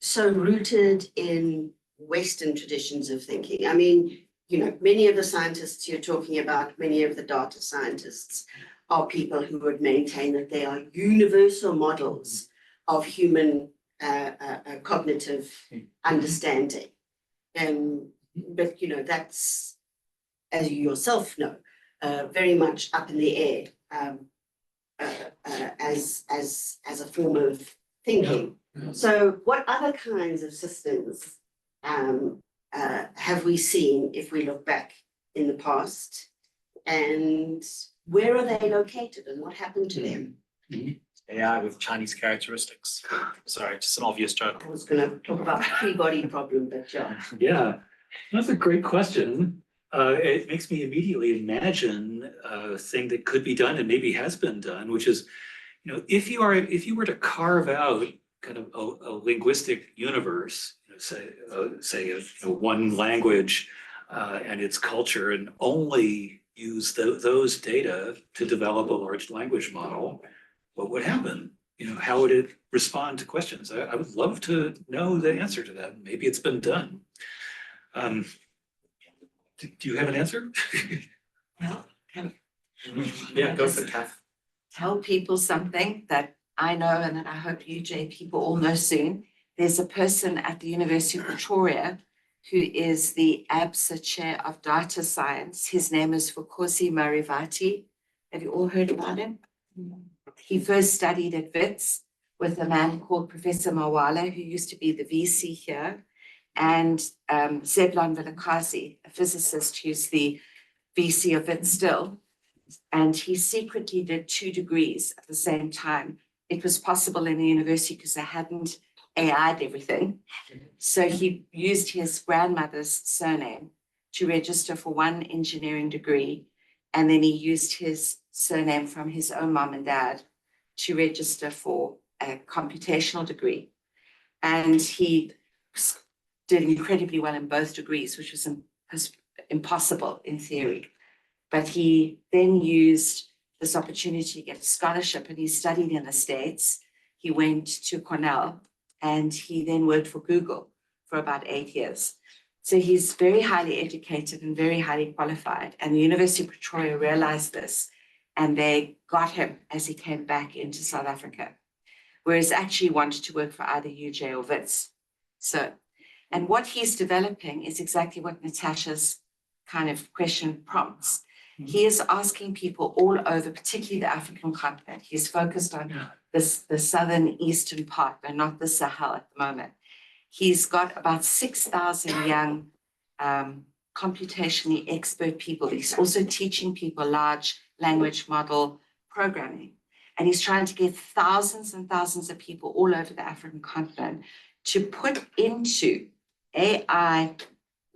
so rooted in Western traditions of thinking. I mean, you know, many of the scientists you're talking about, many of the data scientists are people who would maintain that they are universal models of human cognitive understanding. But, you know, that's, as you yourself know, very much up in the air as a form of thinking. So what other kinds of systems have we seen if we look back in the past? And where are they located and what happened to them? AI with Chinese characteristics. Sorry, just an obvious joke. I was going to talk about the free body problem, but yeah. Yeah, that's a great question. It makes me immediately imagine a thing that could be done and maybe has been done, which is, you know, if you were to carve out kind of a linguistic universe, you know, say one language and its culture, and only use those data to develop a large language model, what would happen? You know, how would it respond to questions? I would love to know the answer to that. Maybe it's been done. Do you have an answer? Well, Yeah, go for it, Kath. tell people something that I know and that I hope UJ people all know soon. There's a person at the University of Pretoria who is the ABSA Chair of Data Science. His name is Fukosi Marivati. Have you all heard about him? He first studied at WITS with a man called Professor Mawala, who used to be the VC here, and Zebulon Vilakazi, a physicist who's the VC of WITS still. And he secretly did 2 degrees at the same time. It was possible in the university because they hadn't AI'd everything. So he used his grandmother's surname to register for 1 engineering degree. And then he used his surname from his own mom and dad to register for a computational degree. And he did incredibly well in both degrees, which was impossible in theory. But he then used this opportunity to get a scholarship, and he studied in the States. He went to Cornell, and he then worked for Google for about 8 years. So he's very highly educated and very highly qualified. And the University of Pretoria realized this, and they got him as he came back into South Africa, whereas actually wanted to work for either UJ or WITS. So, and what he's developing is exactly what Natasha's kind of question prompts. He is asking people all over, particularly the African continent. He's focused on the southern eastern part, but not the Sahel at the moment. He's got about 6,000 young computationally expert people. He's also teaching people large language model programming. And he's trying to get thousands and thousands of people all over the African continent to put into AI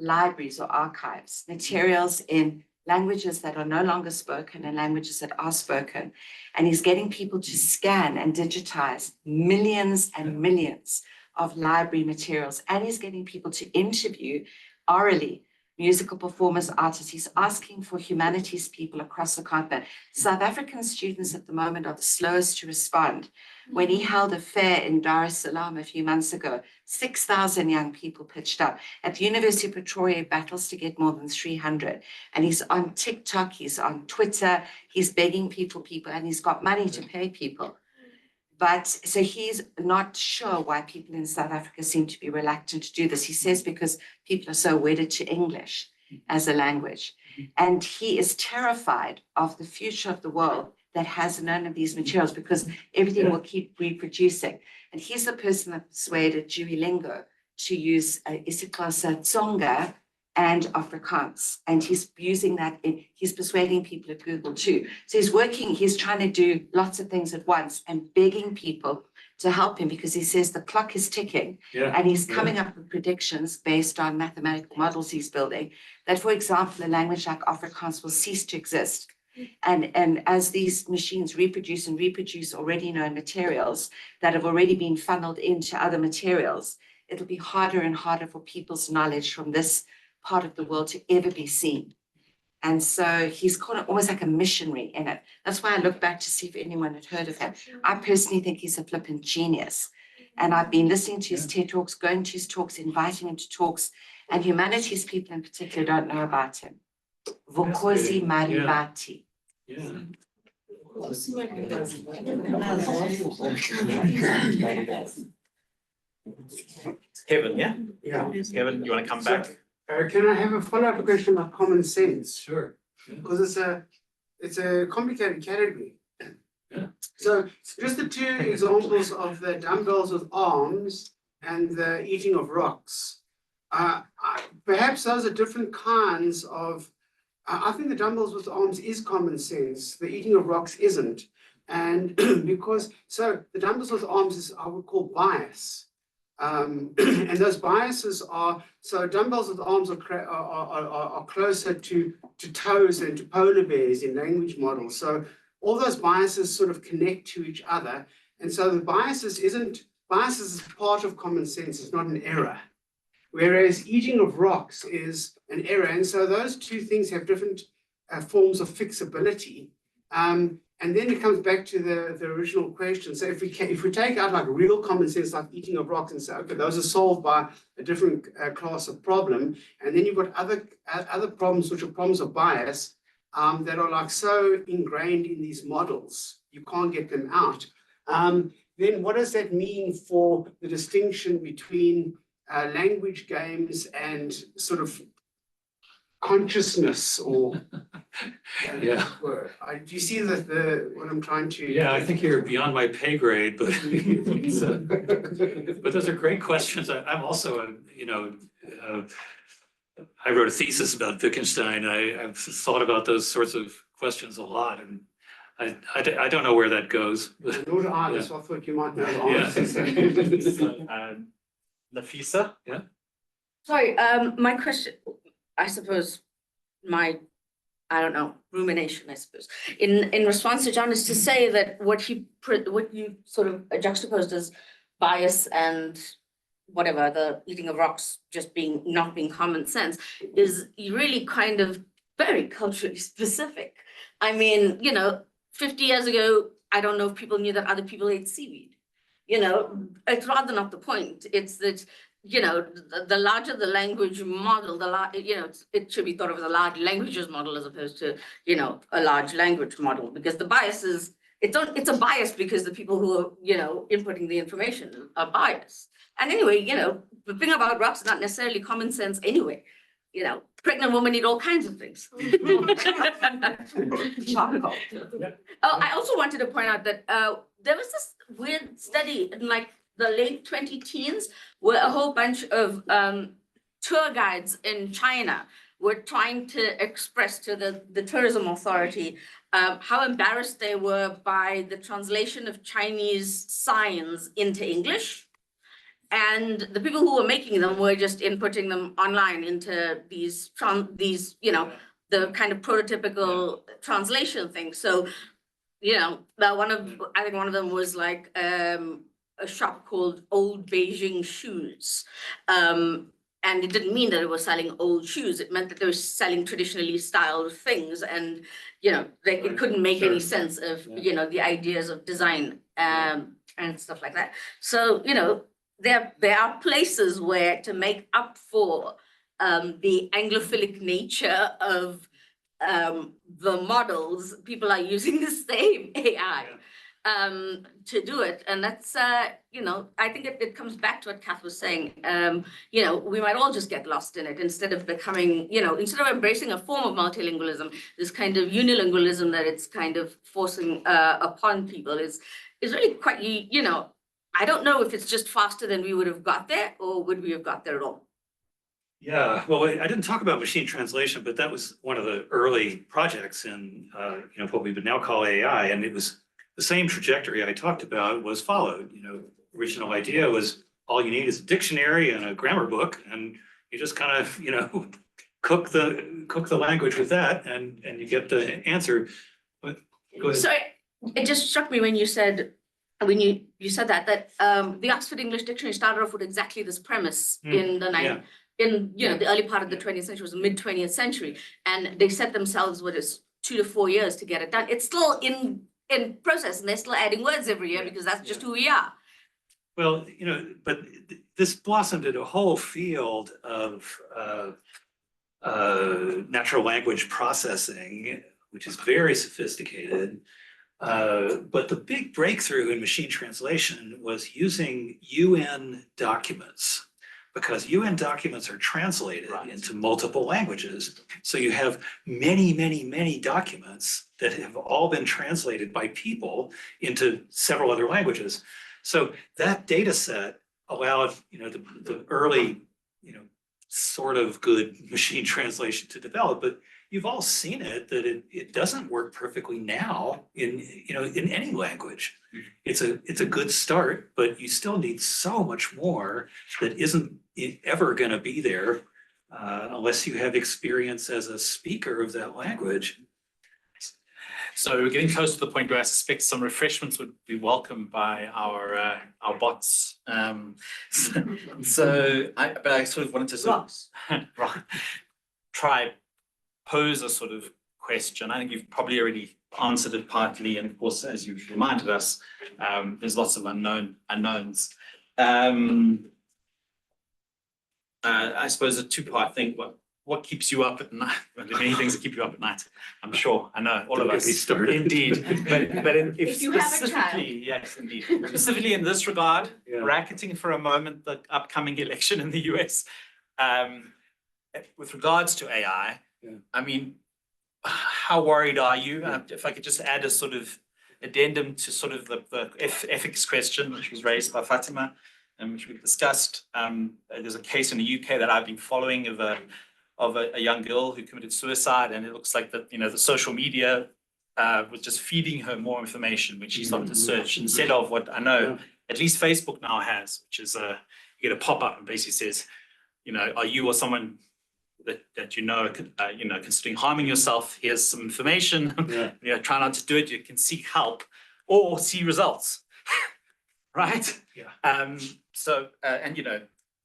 libraries or archives materials in languages that are no longer spoken and languages that are spoken. And he's getting people to scan and digitize millions and millions of library materials. And he's getting people to interview orally musical performers, artists. He's asking for humanities people across the continent. South African students at the moment are the slowest to respond. When he held a fair in Dar es Salaam a few months ago, 6,000 young people pitched up. At the University of Pretoria, he battles to get more than 300. And he's on TikTok, he's on Twitter, he's begging people, and he's got money to pay people. But so he's not sure why people in South Africa seem to be reluctant to do this. He says because people are so wedded to English as a language. And he is terrified of the future of the world that has none of these materials because everything will keep reproducing. And he's the person that persuaded Dewey Lingo to use isiXhosa, Tsonga, and Afrikaans. And he's using that he's persuading people at Google too. So he's trying to do lots of things at once and begging people to help him because he says the clock is ticking. And he's coming up with predictions based on mathematical models he's building that, for example, a language like Afrikaans will cease to exist. And as these machines reproduce already known materials that have already been funneled into other materials, it'll be harder and harder for people's knowledge from this part of the world to ever be seen. And so he's kind of almost like a missionary in it. That's why I look back to see if anyone had heard of him. I personally think he's a flippant genius. And I've been listening to his TED Talks, going to his talks, inviting him to talks, and humanities people in particular don't know about him. Vukosi Marivati. Yeah. Kevin, yeah? Yeah. Kevin, you want to come back? Can I have a follow-up question about common sense? Sure. Because it's a complicated category. Yeah. So just the two examples of the dumbbells with arms and the eating of rocks. Perhaps those are different kinds of, I think the dumbbells with arms is common sense, the eating of rocks isn't. And because, so the dumbbells with arms is, I would call bias. And those biases are, so dumbbells with arms are closer to toes than to polar bears in language models. So all those biases sort of connect to each other. And so the biases is part of common sense, it's not an error. Whereas eating of rocks is an error. And so those two things have different forms of fixability. And then it comes back to the original question. So if we take out like real common sense, like eating of rocks, and say, okay, those are solved by a different class of problem. And then you've got other problems, which are problems of bias, that are like so ingrained in these models, you can't get them out. Then what does that mean for the distinction between language games and sort of consciousness or Yeah. do you see what I'm trying to? Yeah, I think you're beyond my pay grade, but but those are great questions. I'm also I wrote a thesis about Wittgenstein. I've thought about those sorts of questions a lot, and I don't know where that goes. Nor do I, Yeah. so I thought you might know the Yeah. answers. Nafisa? Sorry, my question, I suppose, I don't know, rumination, I suppose. In response to John is to say that what you sort of juxtaposed as bias and whatever, the eating of rocks just not being common sense is really kind of very culturally specific. I mean, 50 years ago, I don't know if people knew that other people ate seaweed. It's rather not the point. It's that, the larger the language model, it should be thought of as a large languages model as opposed to, a large language model, because the bias is, it's a bias because the people who are, inputting the information are biased. And anyway, the thing about rocks is not necessarily common sense anyway. Pregnant women eat all kinds of things. Charcoal. Oh, I also wanted to point out that there was this weird study in like the late 2010s where a whole bunch of tour guides in China were trying to express to the tourism authority how embarrassed they were by the translation of Chinese signs into English. And the people who were making them were just inputting them online into these, the kind of prototypical translation thing. So, I think one of them was like a shop called Old Beijing Shoes. And it didn't mean that it was selling old shoes. It meant that they were selling traditionally styled things. And, it couldn't make any sense of, the ideas of design and stuff like that. So, there are places where to make up for the Anglophilic nature of the models, people are using the same AI to do it. And that's, I think it comes back to what Kath was saying. We might all just get lost in it instead of becoming, instead of embracing a form of multilingualism, this kind of unilingualism that it's kind of forcing upon people is really quite, I don't know if it's just faster than we would have got there, or would we have got there at all? Yeah, well, I didn't talk about machine translation, but that was one of the early projects in what we would now call AI, and it was the same trajectory I talked about was followed. Original idea was all you need is a dictionary and a grammar book, and you just kind of cook the language with that, and you get the answer. But go ahead. So it just struck me when you said. When you said that the Oxford English Dictionary started off with exactly this premise in the the early part of the 20th century, was the mid 20th century, and they set themselves what is 2 to 4 years to get it done. It's still in process, and they're still adding words every year because that's just who we are. Well, but this blossomed into a whole field of natural language processing, which is very sophisticated. But the big breakthrough in machine translation was using UN documents, because UN documents are translated into multiple languages. So you have many, many, many documents that have all been translated by people into several other languages. So that data set allowed, the early, sort of good machine translation to develop. But you've all seen it, that it doesn't work perfectly now in any language. It's a good start, but you still need so much more that isn't ever going to be there unless you have experience as a speaker of that language. So we're getting close to the point where I suspect some refreshments would be welcomed by our bots. But I sort of wanted to try pose a sort of question. I think you've probably already answered it partly, and of course, as you've reminded us, there's lots of unknowns. I suppose a two-part thing. What keeps you up at night? Well, there are many things that keep you up at night. I'm sure. I know all of us. Indeed. But if you have a child. specifically, yes, indeed. Specifically in this regard, bracketing for a moment the upcoming election in the US, with regards to AI, I mean, how worried are you? If I could just add a sort of addendum to sort of the ethics question, which was raised by Fatima, and which we've discussed. There's a case in the UK that I've been following of a young girl who committed suicide, and it looks like that the social media was just feeding her more information when she started to search, instead of what I know at least Facebook now has, which is you get a pop-up and basically says, are you or someone that considering harming yourself? Here's some information. Try not to do it. You can seek help or see results, right? Yeah.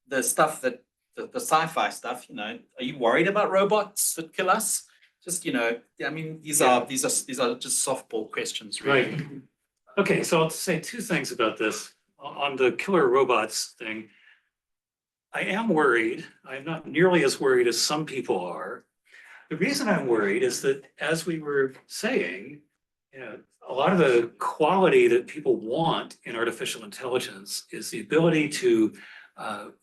The stuff that the sci-fi stuff. Are you worried about robots that kill us? Just I mean, these are just softball questions, really. Right. Okay, so I'll say two things about this. On the killer robots thing, I am worried. I'm not nearly as worried as some people are. The reason I'm worried is that, as we were saying, a lot of the quality that people want in artificial intelligence is the ability to,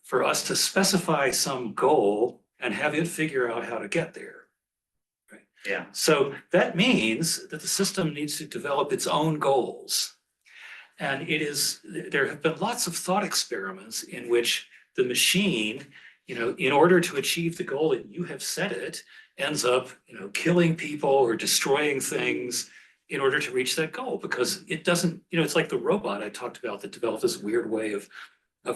for us to specify some goal and have it figure out how to get there. Right? Yeah. So that means that the system needs to develop its own goals. And there have been lots of thought experiments in which the machine, in order to achieve the goal that you have set it, ends up, killing people or destroying things in order to reach that goal, because it doesn't, it's like the robot I talked about that developed this weird way of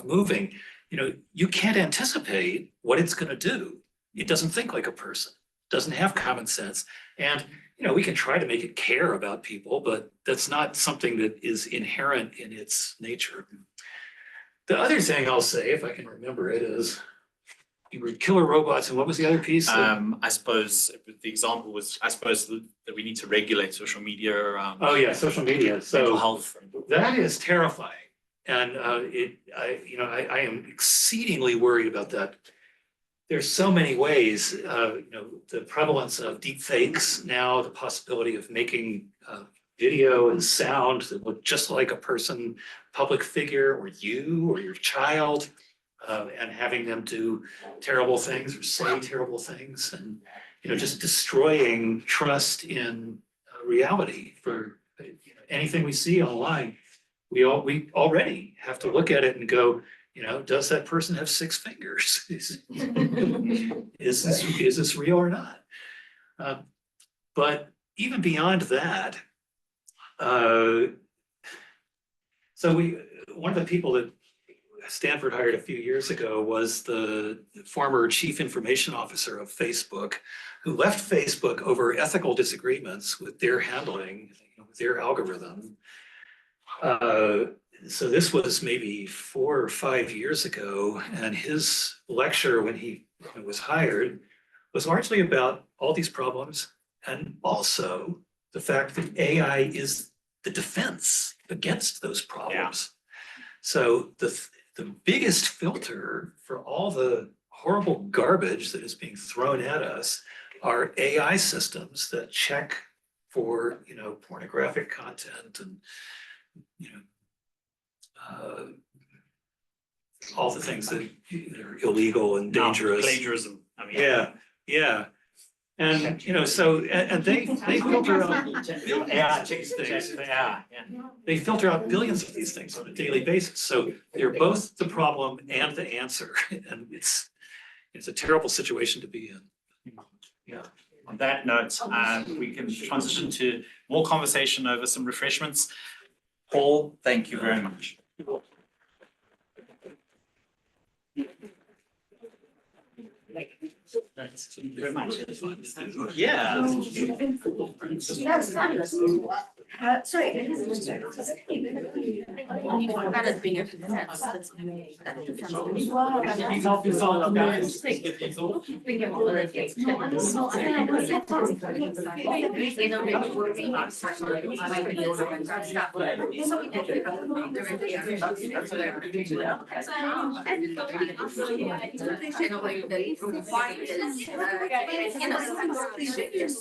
moving. You can't anticipate what it's going to do. It doesn't think like a person, doesn't have common sense. And, we can try to make it care about people, but that's not something that is inherent in its nature. The other thing I'll say, if I can remember it, is you were killer robots, and what was the other piece? I suppose the example was, that we need to regulate social media around. Oh yeah, social media. So mental health. That is terrifying, and I am exceedingly worried about that. There's so many ways. The prevalence of deep fakes now, the possibility of making video and sound that look just like a person, public figure, or you or your child, and having them do terrible things or say terrible things, and just destroying trust in reality. For anything we see online, we already have to look at it and go, does that person have 6 fingers? Is this real or not? But even beyond that, one of the people that Stanford hired a few years ago was the former chief information officer of Facebook, who left Facebook over ethical disagreements with their handling, their algorithm. So this was maybe 4 or 5 years ago, and his lecture when he was hired was largely about all these problems, and also the fact that AI is the defense against those problems. So the biggest filter for all the horrible garbage that is being thrown at us are AI systems that check for, pornographic content and, all the things that are illegal and dangerous. Plagiarism. I mean, Yeah. And, so, and they filter out Yeah, these things. yeah. They filter out billions of these things on a daily basis. So they're both the problem and the answer. And it's a terrible situation to be in. Yeah. On that note, we can transition to more conversation over some refreshments. Paul, thank you very much. Thank you very much. Yeah. That's fabulous. Sorry. That is being a defense. That's amazing.